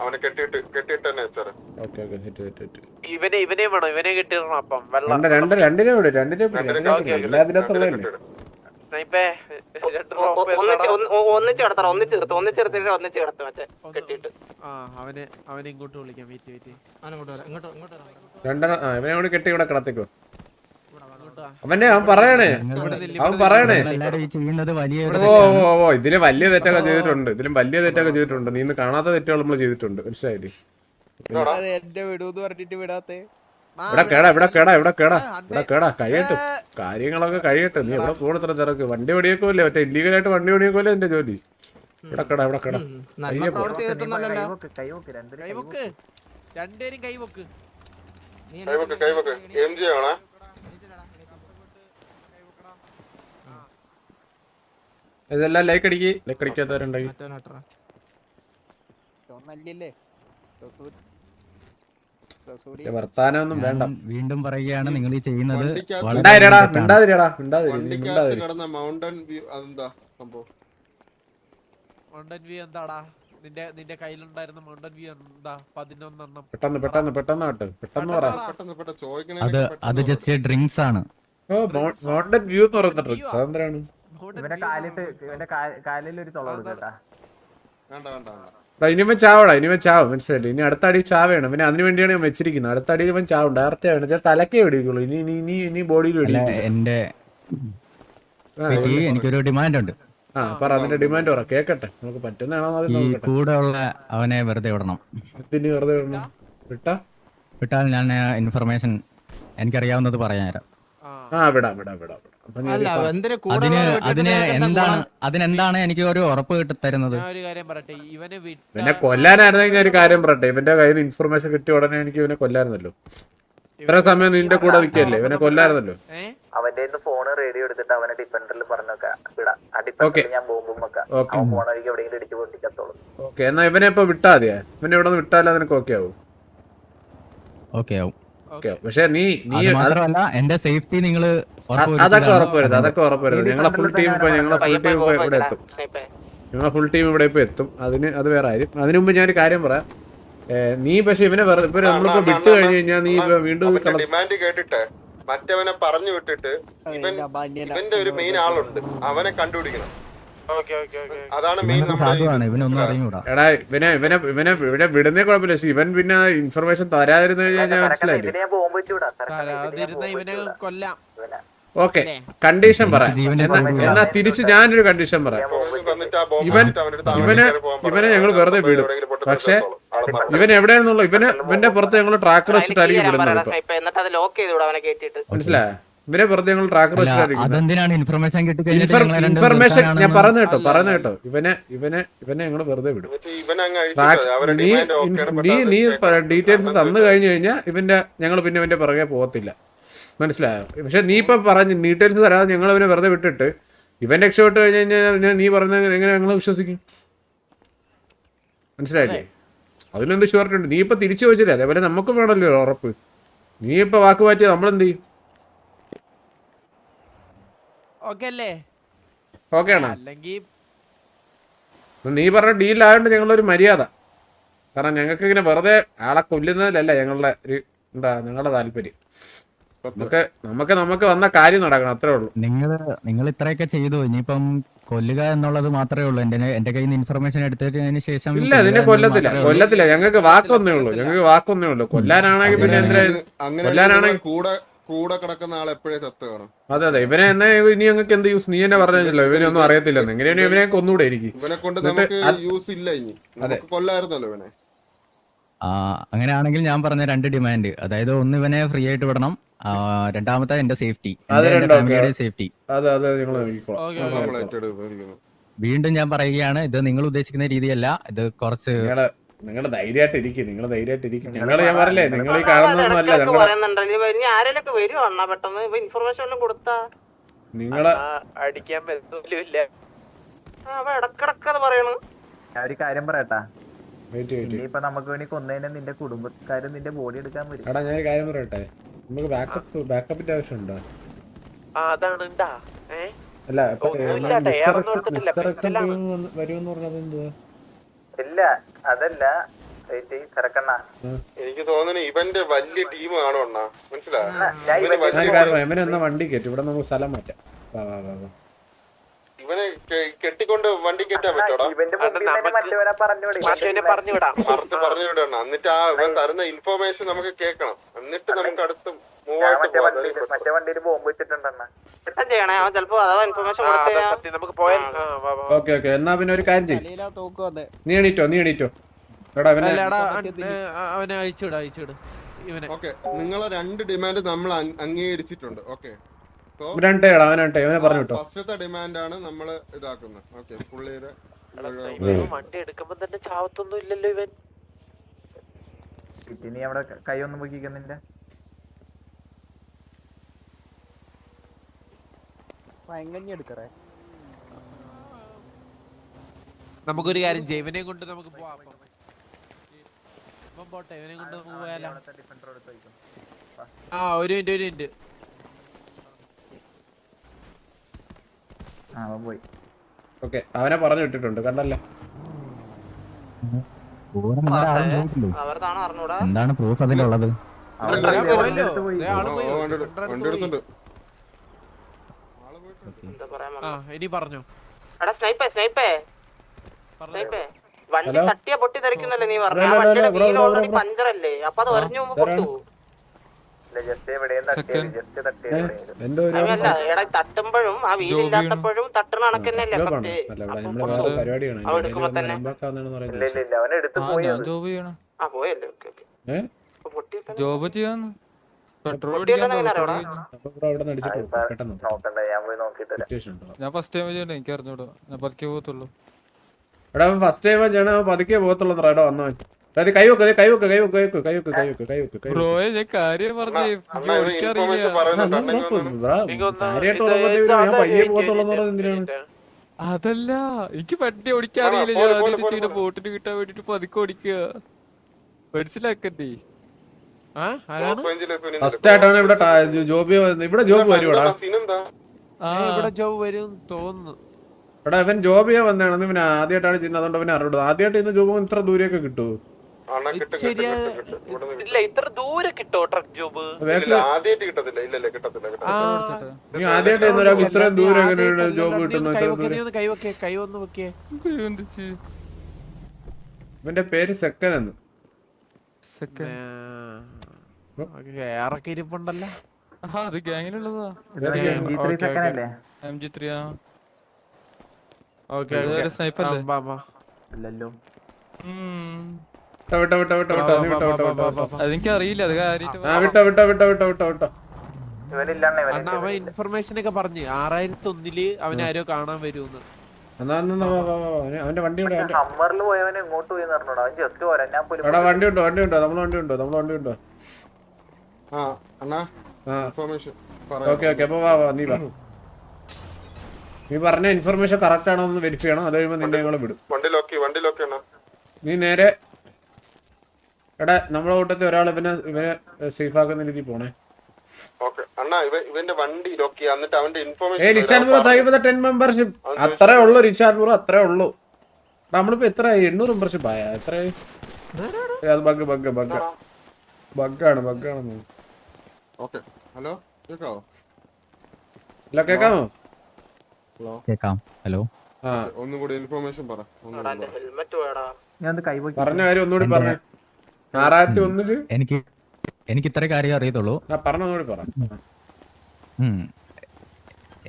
അവനെ കെട്ടിയിട്ട് തന്നെ വെച്ചാറ്. ഇവനെ വേണോ? ഇവനെ കെട്ടിടണം. അപ്പം വെള്ളം രണ്ടിനെ എല്ലാത്തിനകത്തുള്ളതല്ലേ. അവനെ ഇങ്ങോട്ട് വിളിക്കാം. ഇവനെ കൂടി കെട്ടി ഇവിടെ കിടത്തിക്കോ. അവൻ പറയണേ ഓ ഇതില് വലിയ തെറ്റൊക്കെ ചെയ്തിട്ടുണ്ട്. നീ ഇന്ന് കാണാത്ത തെറ്റുകൾ നമ്മൾ ചെയ്തിട്ടുണ്ട്. മനസ്സിലായില്ലേ? ഇവിടെ കേടാ കഴിയട്ടെ, കാര്യങ്ങളൊക്കെ കഴിയട്ടെ. നീ എവിടെ പോകണത്ര തിരക്ക്? വണ്ടി പണിയൊക്കെ മറ്റേ ഇല്ലീഗലായിട്ട് വണ്ടി പണിയൊക്കെ എന്റെ ജോലി. ഇവിടെ കേടാ ഇതെല്ലാം ലൈക്ക് അടിക്കാത്തവരുണ്ടെങ്കിൽ വർത്താനൊന്നും വേണ്ട. വീണ്ടും പറയുകയാണ് നിങ്ങൾ ഈ ചെയ്യുന്നത്. എന്താടാ നിന്റെ കയ്യിലുണ്ടായിരുന്ന മൗണ്ടൻ വ്യൂ എന്താ? 11 പെട്ടെന്ന് അത് ജസ്റ്റ് ഡ്രിങ്ക്സ് ആണ്. മൗണ്ടൻ വ്യൂ എന്ന് പറയുന്ന ഡ്രിങ്ക്സ് എന്താണ്? ഇനിമ ചാവും. മനസ്സിലായില്ലേ? ഇനി അടുത്ത അടി ചാവേണം. പിന്നെ അതിനു വേണ്ടിയാണ് ഞാൻ വെച്ചിരിക്കുന്നത്. അടുത്ത അടിയിൽ ഇവൻ ചാവും. ഡയറക്റ്റ് ആവണം. തലക്കേ വെടിക്കുള്ളൂ. ഇനി ബോഡിയിൽ വെടിക്കും. എന്റെ എനിക്കൊരു ഡിമാൻഡ് ഉണ്ട്. പറ, അതിന്റെ ഡിമാൻഡ് പറ, കേക്കട്ടെ. നമുക്ക് പറ്റുന്നതാണോ? കൂടെ ഉള്ള അവനെ വെറുതെ വിടണം. വെറുതെ വിടണം? വിട്ടാൽ ഞാൻ ഇൻഫർമേഷൻ എനിക്കറിയാവുന്നത് പറയാൻ തരാം. അതിനെന്താണ് എനിക്ക് ഒരു ഉറപ്പ് തരുന്നത്? ഇവനെ കൊല്ലാനായിരുന്നെങ്കിൽ ഒരു കാര്യം പറയട്ടെ. ഇവന്റെ കയ്യിൽ നിന്ന് ഇൻഫർമേഷൻ കിട്ടിയ ഉടനെ എനിക്ക് ഇവനെ കൊല്ലായിരുന്നല്ലോ. ഇത്ര സമയം നിന്റെ കൂടെ നിൽക്കല്ലേ, ഇവനെ കൊല്ലായിരുന്നല്ലോ. അവന്റെ ഫോണ് റേഡിയോ എടുത്തിട്ട് അവനെ ഡിഫൻഡറിൽ പറഞ്ഞൊക്കെ ഓക്കെ. എന്നാ ഇവനെ ഇപ്പൊ വിട്ടാ മതിയാ? ഇവനെ ഇവിടെ നിന്ന് വിട്ടാലേ നിനക്ക് ഓക്കെ ആവും? ഓക്കെ ആവും. പക്ഷെ നീ മാത്രമല്ല എന്റെ സേഫ്റ്റി നിങ്ങള് അതൊക്കെ ഉറപ്പുവരുത്. ഞങ്ങളെ ഫുൾ ടീം ഇവിടെ ഇപ്പൊ എത്തും. അത് വേറെ കാര്യം. അതിനു മുമ്പ് ഞാനൊരു കാര്യം പറയാം. നീ പക്ഷെ ഇവനെ നമ്മളിപ്പോ വിട്ട് കഴിഞ്ഞു കഴിഞ്ഞാൽ നീ വീണ്ടും ഡിമാൻഡ് കേട്ടിട്ട് മറ്റവനെ പറഞ്ഞു വിട്ടിട്ട് ഇവന്റെ ഒരു മെയിൻ ആളുണ്ട്, അവനെ കണ്ടുപിടിക്കണം. അതാണ് മെയിൻ. എടാ ഇവനെ വിടുന്നേ കുഴപ്പമില്ല. പക്ഷെ ഇവൻ പിന്നെ ഇൻഫർമേഷൻ തരാതിരുന്നു കഴിഞ്ഞാൽ മനസ്സിലായില്ലേ? ഓക്കെ, കണ്ടീഷൻ പറയാം. എന്നാ തിരിച്ച് ഞാനൊരു കണ്ടീഷൻ പറയാം. ഇവനെ ഞങ്ങൾ വെറുതെ വിടും. പക്ഷെ ഇവൻ എവിടെയാണെന്നുള്ള ഇവന്റെ പുറത്ത് ഞങ്ങൾ ട്രാക്കർ വെച്ചിട്ടായിരിക്കും വിടുന്നത്. മനസ്സിലായോ? ഇവരെ വെറുതെ ഞങ്ങൾ ട്രാക്കർ വെച്ചിട്ടായിരിക്കും. ഇൻഫർമേഷൻ ഞാൻ പറഞ്ഞു കേട്ടോ. ഇവനെ ഞങ്ങൾ വെറുതെ വിടും. നീ ഡീറ്റെയിൽസ് തന്നു കഴിഞ്ഞു കഴിഞ്ഞാൽ ഞങ്ങൾ പിന്നെ ഇവന്റെ പുറകെ പോകത്തില്ല. മനസ്സിലായോ? പക്ഷെ നീ ഇപ്പൊ പറഞ്ഞ് ഡീറ്റെയിൽസ് തരാതെ ഞങ്ങൾ അവനെ വെറുതെ വിട്ടിട്ട് ഇവൻ രക്ഷപ്പെട്ട് കഴിഞ്ഞ് കഴിഞ്ഞാൽ നീ പറഞ്ഞത് എങ്ങനെ ഞങ്ങൾ വിശ്വസിക്കും? മനസ്സിലായില്ലേ? അതിലെന്ത് ഷുവർട്ടി ഉണ്ട്? നീ ഇപ്പൊ തിരിച്ചു വെച്ചില്ലേ? അതേപോലെ നമുക്ക് വേണമല്ലോ ഉറപ്പ്. നീ ഇപ്പൊ വാക്ക് മാറ്റിയാൽ നമ്മളെന്ത് ചെയ്യും? ഓക്കെയാണോ? നീ പറഞ്ഞ ഡീലായോണ്ട് ഞങ്ങളൊരു മര്യാദ. കാരണം ഞങ്ങൾക്ക് ഇങ്ങനെ വെറുതെ ആളെ കൊല്ലുന്നതിലല്ല ഞങ്ങളുടെ താല്പര്യം. നമുക്ക് വന്ന കാര്യം നടക്കണം, അത്രേ ഉള്ളൂ. നിങ്ങൾ ഇത്രയൊക്കെ ചെയ്തു. ഇനിയിപ്പം കൊല്ലുക എന്നുള്ളത് മാത്രമേ ഉള്ളൂ. എന്റെ കയ്യിൽ നിന്ന് ഇൻഫർമേഷൻ എടുത്തതിന് ശേഷം ഇല്ല, നിന്നെ കൊല്ലത്തില്ല. ഞങ്ങൾക്ക് വാക്കൊന്നേ ഉള്ളൂ. കൊല്ലാനാണെങ്കിൽ പിന്നെ കൊല്ലാനാണെങ്കിൽ കൂടെ കിടക്കുന്ന ആൾ എപ്പോഴേ ചത്ത് കാണും. അതെ. ഇവനെ എന്നാ ഇനി ഞങ്ങൾക്ക് എന്ത് യൂസ്? നീ എന്നെ പറഞ്ഞല്ലോ ഇവനെ ഒന്നും അറിയത്തില്ലെന്ന്. എങ്ങനെയാണ് ഇവനെ കൊന്നുകൂടെ? എനിക്ക് ഇവനെ കൊണ്ട് നമുക്ക് യൂസ് ഇല്ല. ഇനി കൊല്ലായിരുന്നല്ലോ ഇവനെ. അങ്ങനെയാണെങ്കിൽ ഞാൻ പറഞ്ഞ 2 ഡിമാൻഡ്, അതായത് ഒന്ന് ഇവനെ ഫ്രീ ആയിട്ട് വിടണം, രണ്ടാമത്തെ എന്റെ സേഫ്റ്റി, സേഫ്റ്റി. വീണ്ടും ഞാൻ പറയുകയാണ്, ഇത് നിങ്ങൾ ഉദ്ദേശിക്കുന്ന രീതിയല്ല. ഇത് കുറച്ച് നിങ്ങൾ ധൈര്യമായിട്ട് ഇരിക്കും. ഞങ്ങള് ഞാൻ പറയില്ലേ, നിങ്ങൾ ഈ കാണുന്നൊന്നും അല്ല. നിങ്ങളെ അടിക്കാൻ പറ്റില്ല. ഒരു കാര്യം പറയട്ടാ, ഇപ്പൊ നമുക്ക് വേണ്ടി കൊന്നതിന് നിന്റെ കുടുംബക്കാരും നിന്റെ ബോഡി എടുക്കാൻ വരും. എടാ ഞാൻ ഒരു കാര്യം പറയട്ടെ, നമുക്ക് ബാക്കപ്പിന്റെ ആവശ്യമുണ്ടോ? അല്ല മിസ്റ്റർ എക്സ് വരുമെന്ന് പറഞ്ഞത് എന്തുവാ? ഇല്ല അതല്ല എനിക്ക് തോന്നുന്നു ഇവന്റെ വലിയ ടീം ആണോ അണ്ണാ, മനസ്സിലായോ? കാരണം എവനെ എന്നാ വണ്ടി കയറ്റി, ഇവിടെ നമുക്ക് സ്ഥലം മാറ്റാം. വാ വാ വാ വാ. ഇവനെ കെട്ടിക്കൊണ്ട് വണ്ടി കയറ്റാൻ പറ്റോടാ? പറഞ്ഞു വിടാം. പറഞ്ഞു വിടണം. എന്നിട്ട് ആ ഇവൻ തരുന്ന ഇൻഫോർമേഷൻ നമുക്ക് കേൾക്കണം. എന്നിട്ട് നമുക്ക് അടുത്ത് മൂവ് ആയിട്ട് പോവാം. മറ്റേ വണ്ടിയിൽ ബോംബ് വെച്ചിട്ടുണ്ടെന്നാ ചെയ്യണേ അവൻ ചിലപ്പോ അഥവാ ഇൻഫർമേഷൻ നമുക്ക് പോയാൽ. ഓക്കെ ഓക്കെ, എന്നാ പിന്നെ ഒരു കാര്യം ചെയ്യും. നീ എണീറ്റോ എടാ അവനെ അയച്ചുവിട് ഇവനെ. ഓക്കെ, നിങ്ങളെ 2 ഡിമാൻഡ് നമ്മൾ അംഗീകരിച്ചിട്ടുണ്ട്. ഓക്കെ, അവനെ പറഞ്ഞു വിട്ടോ. ഫസ്റ്റത്തെ ഡിമാൻഡ് ആണ് നമ്മള് ഇതാക്കുന്നത്. ഓക്കെ, പുള്ളിയുടെ വണ്ടി എടുക്കുമ്പോ തന്നെ ചാവത്തൊന്നും ഇല്ലല്ലോ ഇവൻ. നീ അവിടെ കൈ ഒന്നും പൊക്കിക്കുന്നില്ല. നമുക്കൊരു കാര്യം ചെയ്യും, ഇവനെ കൊണ്ട് നമുക്ക് പോവാം. പോട്ടെ, ഇവനെ കൊണ്ട് പോയാലോ? ആ ഒരു മിനിറ്റ്. പോയി. ഓക്കെ, അവനെ പറഞ്ഞു വിട്ടിട്ടുണ്ട്, കണ്ടല്ലേ? എന്താണ് പ്രൂഫ് അതിലുള്ളത്? ഇനി പറഞ്ഞോ. വണ്ടി തട്ടിയ പൊട്ടി തെറിക്കുന്നല്ലേ നീ പറഞ്ഞു? പഞ്ചറല്ലേ, അപ്പൊ അത് ഒരഞ്ഞു പൊട്ടു. തട്ടുമ്പോഴും ആ വീലില്ലാത്തപ്പോഴും തട്ടണ കണക്കന്നല്ലേ. ജോബ് ചെയ്യാന്ന് ഞാൻ ഫസ്റ്റ് ടൈം ചെയ്യണ്ടേ, എനിക്ക് അറിഞ്ഞൂടാ. ഞാൻ പതുക്കെ പോകത്തുള്ളൂ. എടാ ഫസ്റ്റ് ടൈം ചെയ്യണ പതുക്കെ പോകത്തുള്ളൂ. എടാ വന്നോ, കൈ വെക്ക്. ബ്രോയെ ഞാൻ കാര്യം പറഞ്ഞേ, ഓടിക്കറിയില്ല. അതല്ല, എനിക്ക് വണ്ടി ഓടിക്കാറിയില്ല. ഞാൻ ആദ്യമായിട്ട് ചെയ്ത ബോട്ടിന് കിട്ടാൻ വേണ്ടിട്ട് പതുക്കെ ഓടിക്കുക. മനസ്സിലാക്കണ്ടേ? ഫസ്റ്റ് ആയിട്ടാണ് ഇവിടെ ജോബ് വരുവാടാ. ഇവിടെ ജോബ് വരും തോന്നുന്നു. എടാ ഇവൻ ജോബ് ചെയ്യാൻ വന്നതാണ്. ഇവൻ ആദ്യമായിട്ടാണ് ചെയ്യുന്നത്, അതുകൊണ്ട് അവനെ അറിയുള്ളൂ. ആദ്യമായിട്ട് ഇന്ന് ജോബ് ഇത്ര ദൂരെയൊക്കെ കിട്ടുമോ? ഇല്ല, ഇത്ര ദൂരെ കിട്ടോ ട്രക്ക് ജോബ്? ആദ്യമായിട്ട് കിട്ടത്തില്ല. ഇല്ലല്ലേ, കിട്ടത്തില്ല. നീ ആദ്യമായിട്ട് ഒരാൾക്ക് ഇത്രയും ദൂരം എങ്ങനെയാണ് ജോബ് കിട്ടുന്നത്? കൈവന്ന് വെക്കേ. ഇവന്റെ പേര് സെക്കൻ എന്ന്. ഏറൊക്കെ ഇരിപ്പുണ്ടല്ലോ. അത് ഗ്യാങ്ങിലുള്ളതാ. MG3 അതെനിക്ക് അറിയില്ല. അത് അവൻ ഇൻഫർമേഷൻ ഒക്കെ പറഞ്ഞു 6001 അവൻ ആരോ കാണാൻ വരുമെന്ന്. അവന്റെ വണ്ടി ഉണ്ടോ? നമ്മളെ വണ്ടി ഉണ്ടോ? ഓക്കെ അപ്പൊ വാ നീ വാ. നീ പറഞ്ഞ ഇൻഫർമേഷൻ കറക്റ്റ് ആണോ എന്ന് വെരിഫൈ ചെയ്യണം. അത് കഴിയുമ്പോ നിന്നെ ഞങ്ങളെ വിടും. നീ നേരെ എടാ നമ്മളെ കൂട്ടത്തിൽ ഒരാൾ ഇവനെ സേഫ് ആക്കുന്ന രീതിയിൽ പോണേ. അത്രേ ഉള്ളു റിച്ചാർഡ്, അത്രേ ഉള്ളു. നമ്മളിപ്പോ എത്ര 800 മെമ്പർഷിപ്പ് ആയ എത്ര? അത് ബഗ്ഗാണ്. ഹലോ കേക്കാമോ? കേക്കാം. ഹലോ, ഒന്നുകൂടി ഇൻഫർമേഷൻ പറ. പറഞ്ഞ കാര്യം ഒന്നുകൂടി പറഞ്ഞു. 6001 എനിക്ക് ഇത്ര കാര്യം അറിയത്തുള്ളൂ. പറഞ്ഞോടി പറ.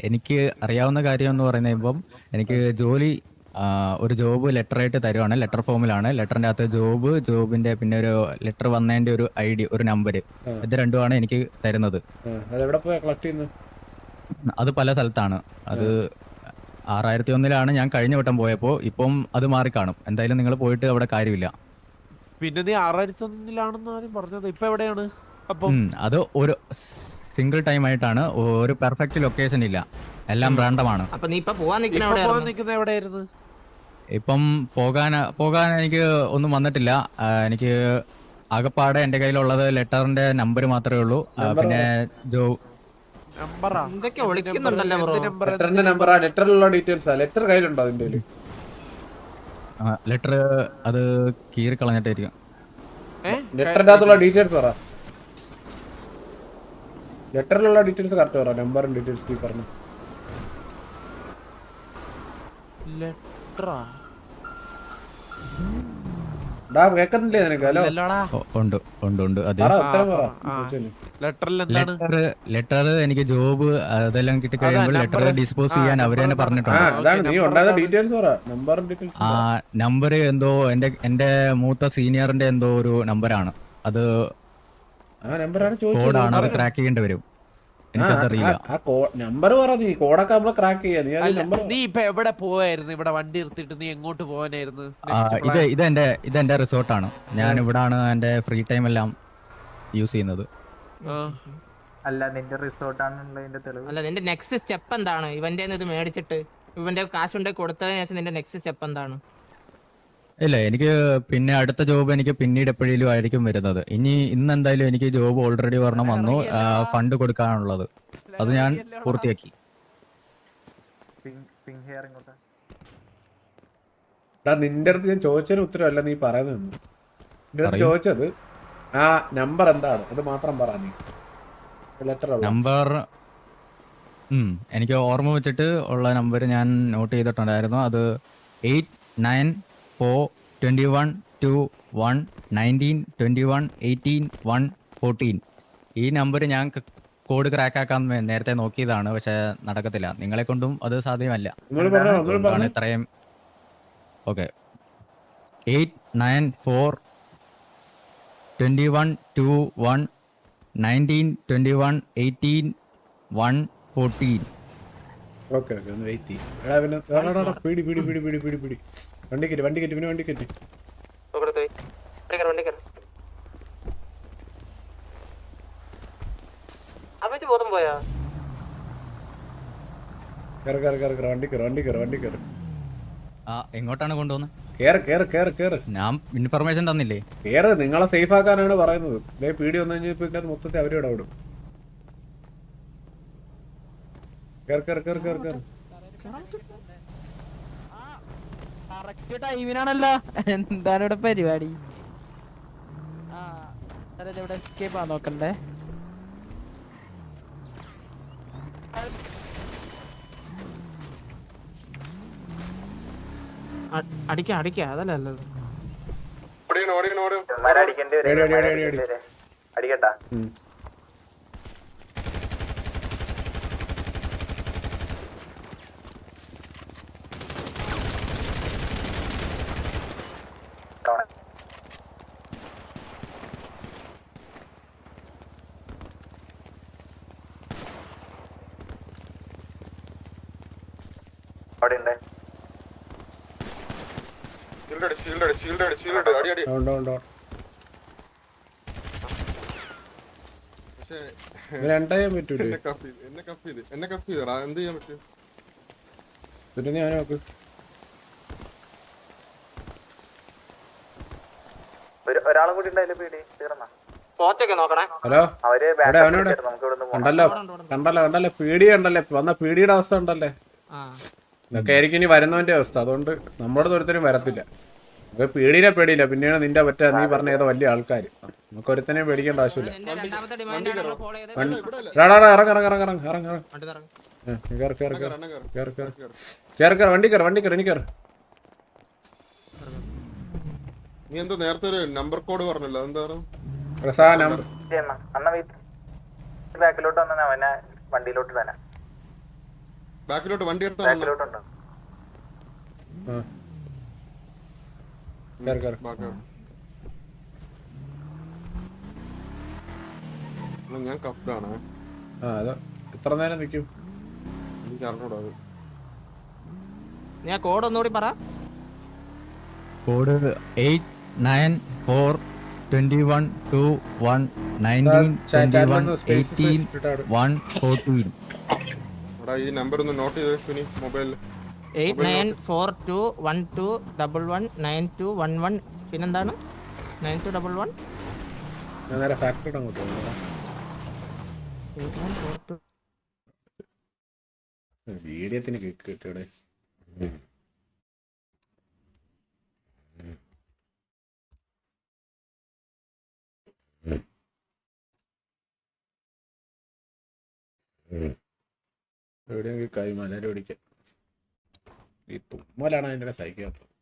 എനിക്ക് അറിയാവുന്ന കാര്യം എന്ന് പറയുമ്പം എനിക്ക് ഒരു ജോബ് ലെറ്റർ ആയിട്ട് തരുവാണ്. ലെറ്റർ ഫോമിലാണ്. ലെറ്ററിന്റെ അകത്ത് ജോബിന്റെ പിന്നെ ഒരു ലെറ്റർ വന്നതിന്റെ ഒരു ID, ഒരു നമ്പർ, ഇത് രണ്ടുമാണ് എനിക്ക് തരുന്നത്. അത് പല സ്ഥലത്താണ്. അത് 6001 ഞാൻ കഴിഞ്ഞ വട്ടം പോയപ്പോ. ഇപ്പം അത് മാറിക്കാണും. എന്തായാലും നിങ്ങൾ പോയിട്ട് അവിടെ കാര്യമില്ല. പിന്നെ നീ 6001 ആദ്യം പറഞ്ഞത്. ഇപ്പൊ എവിടെയാണ്? അത് ഒരു സിംഗിൾ ടൈം ആയിട്ടാണ്. ഒരു പെർഫെക്റ്റ് ലൊക്കേഷൻ ഇല്ല, എല്ലാം റാൻഡമാണ്. എവിടെയായിരുന്നു? ഇപ്പം പോകാൻ എനിക്ക് ഒന്നും വന്നിട്ടില്ല. എനിക്ക് ആകപ്പാടെ എന്റെ കയ്യിലുള്ളത് ലെറ്ററിന്റെ നമ്പർ മാത്രമേ ഉള്ളൂ. പിന്നെ നമ്പറാ എന്തൊക്കെ വിളിക്കുന്നുണ്ടല്ലോ ബ്രോ. ലെറ്ററിന്റെ നമ്പറാ, ലെറ്ററിലുള്ള ഡീറ്റെയിൽസാ. ലെറ്റർ കയ്യിലുണ്ടോ അതിന്റെ? ലെറ്റർ അത് കീറി കളഞ്ഞിട്ടായിരിക്കും. ലെറ്ററിന്റെ അകത്തുള്ള ഡീറ്റെയിൽസ് പറ. ലെറ്ററിലുള്ള ഡീറ്റെയിൽസ് കറക്റ്റ് പറ. നമ്പറും ഡീറ്റെയിൽസ് നീ പറഞ്ഞു. ലെറ്ററാ കേക്കുന്നില്ലേ നിനക്ക്? ഹലോ ഉണ്ട് ഉണ്ട് ഉണ്ട് അതെ. ഉത്തരം പറ. ലെറ്ററിൽ എന്താണ്? ലെറ്റർ എനിക്ക് ജോബ് അതെല്ലാം കിട്ടി കഴിയുമ്പോൾ ലെറ്റർ ഡിസ്പോസ് ചെയ്യാൻ അവര് തന്നെ പറഞ്ഞിട്ടുണ്ട്. അതാണ് നീ ഉണ്ടാകുന്ന ഡീറ്റെയിൽസ് പറ. നമ്പറും ഡീറ്റെയിൽസ്. ആ നമ്പർ എന്തോ എന്റെ മൂത്ത സീനിയറിന്റെ എന്തോ ഒരു നമ്പറാണ് അത്. നമ്പറാണ് കോഡാണ്, അത് ക്രാക്ക് ചെയ്യേണ്ടി വരും. എനിക്കതറിയില്ല. നമ്പർ പറ. നീ കോഡൊക്കെ നമ്മള് ക്രാക്ക് ചെയ്യാ. നീ ഇപ്പൊ എവിടെ പോവായിരുന്നു? ഇവിടെ വണ്ടി നിർത്തിയിട്ട് നീ എങ്ങോട്ട് പോവാനായിരുന്നു? ഇതെന്റെ റിസോർട്ടാണ്. ഞാൻ ഇവിടാണ് എന്റെ ഫ്രീ ടൈം എല്ലാം യൂസ് ചെയ്യുന്നത്. അല്ല നിന്റെ റിസോർട്ടാണുള്ളതിന്റെ തെളിവ്. അല്ല നിന്റെ നെക്സ്റ്റ് സ്റ്റെപ്പ് എന്താണ്? ഇവന്റെ ഇത് മേടിച്ചിട്ട് ഇവന്റെ കാശ് കൊണ്ട് കൊടുത്തതിന് ശേഷം നിന്റെ നെക്സ്റ്റ് സ്റ്റെപ്പ് എന്താണ്? ഇല്ല, എനിക്ക് പിന്നെ അടുത്ത ജോബ് എനിക്ക് പിന്നീട് എപ്പോഴേലും ആയിരിക്കും വരുന്നത്. ഇന്ന് എന്തായാലും എനിക്ക് ജോബ് ഓൾറെഡി ഒരെണ്ണം വന്നു, ഫണ്ട് കൊടുക്കാനുള്ളത്. അത് ഞാൻ പൂർത്തിയാക്കി. നിന്റെ അടുത്ത് ഞാൻ ചോദിച്ചതിന് ഉത്തരവല്ല നീ പറയുന്നത്. നിന്റെ അടുത്ത് ചോദിച്ചത് ആ നമ്പർ എന്താണ്, അത് മാത്രം പറ. നീ ലെറ്റർ നമ്പർ എനിക്ക് ഓർമ്മ വെച്ചിട്ട് ഉള്ള നമ്പർ ഞാൻ നോട്ട് ചെയ്തിട്ടുണ്ടായിരുന്നു. അത് 894212119211814. ഈ നമ്പർ ഞാൻ കോഡ് ക്രാക്ക് ആക്കാൻ നേരത്തെ നോക്കിയതാണ്, പക്ഷെ നടക്കത്തില്ല. നിങ്ങളെ കൊണ്ടും അത് സാധ്യമല്ല. ഇത്രയും ഓക്കെ. 8942119211814. ഓക്കെ ഓക്കെ, ഒന്ന് വെയിറ്റ് ചെയ്യും. പിടി പിടി പിടി പിടി പിടി പിടി. വണ്ടി കയറ്റി പിന്നെ വണ്ടി കയറ്റി. ബോധം പോയാ? വണ്ടി കയറി. എങ്ങോട്ടാണ് കൊണ്ടുവന്നത്? കേറ്. ഞാൻ ഇൻഫർമേഷൻ തന്നില്ലേ? കേറ്. നിങ്ങളെ സേഫ് ആക്കാനാണ് പറയുന്നത്. പീടി വന്നു കഴിഞ്ഞാൽ ഇപ്പൊ ഇതിനകത്ത് മൊത്തത്തിൽ അവരോട് വിടും. കേറ്. ടൈമിനാണല്ലോ. എന്താണ് ഇവിടെ പരിപാടി? ഇവിടെ എസ്കേപ്പ് ആവാൻ നോക്കണ്ടേ? അടിക്ക അതല്ല നല്ലത്. അടിക്കട്ടാ. അവിടെ ഉണ്ട്. രണ്ടായാൻ പറ്റൂലേ? എന്നെ കഫ് ചെയ്തടാ. എന്ത് ചെയ്യാൻ പറ്റും? പിന്നെ ഞാൻ നോക്ക്. ഒരാളും കൂടി ഉണ്ടായില്ലേ പീടി? തീർന്നാ? ഹലോ, അവനോട് കണ്ടല്ലോ പീടി ഉണ്ടല്ലേ? വന്ന പീടിയുടെ അവസ്ഥ ഉണ്ടല്ലേ? ഇതൊക്കെ ആയിരിക്കും ഇനി വരുന്നവന്റെ അവസ്ഥ. അതുകൊണ്ട് നമ്മുടെ ദൂരത്തിനും വരത്തില്ല. ഇപ്പൊ പേടിയില്ല. പിന്നെയാണ് നിന്റെ പറ്റാ നീ പറഞ്ഞ ഏതോ വലിയ ആൾക്കാര്. നമുക്ക് ഒരുത്തനെയും പേടിക്കേണ്ട ആവശ്യമില്ല. വണ്ടി കയറി. നീ എന്താ നേരത്തെ ഒരു നമ്പർ കോഡ് പറഞ്ഞല്ലോ, എന്താണ്? ബാക്കിലോട്ട് വന്ന അവനെ വണ്ടിയിലോട്ട് തന്നെ. ബാക്കിലോട്ട് വണ്ടി എടുത്താ ഞാൻ കഫ്ഡാണ്. എത്ര നേരം നിൽക്കും? എനിക്ക് അറിഞ്ഞൂടാ. ഞാൻ കോഡ് ഒന്നുകൂടി പറ. കോഡ് 894212119211814. ഈ നമ്പർ ഒന്ന് നോട്ട് ചെയ്ത് മൊബൈലിൽ. 894212119211. പിന്നെന്താണ്? 9211. ഞാൻ നേരെ ഫാക്ടറിയുടെ അങ്ങോട്ട് പോകുന്നു. വീഡിയത്തിന് കിക്ക് കിട്ടിയുടെ എവിടെയെങ്കിലും കൈ മലരെ പിടിക്കാൻ ഈ തുമ്മലാണ് അതിൻ്റെ സഹിക്കാത്തത്.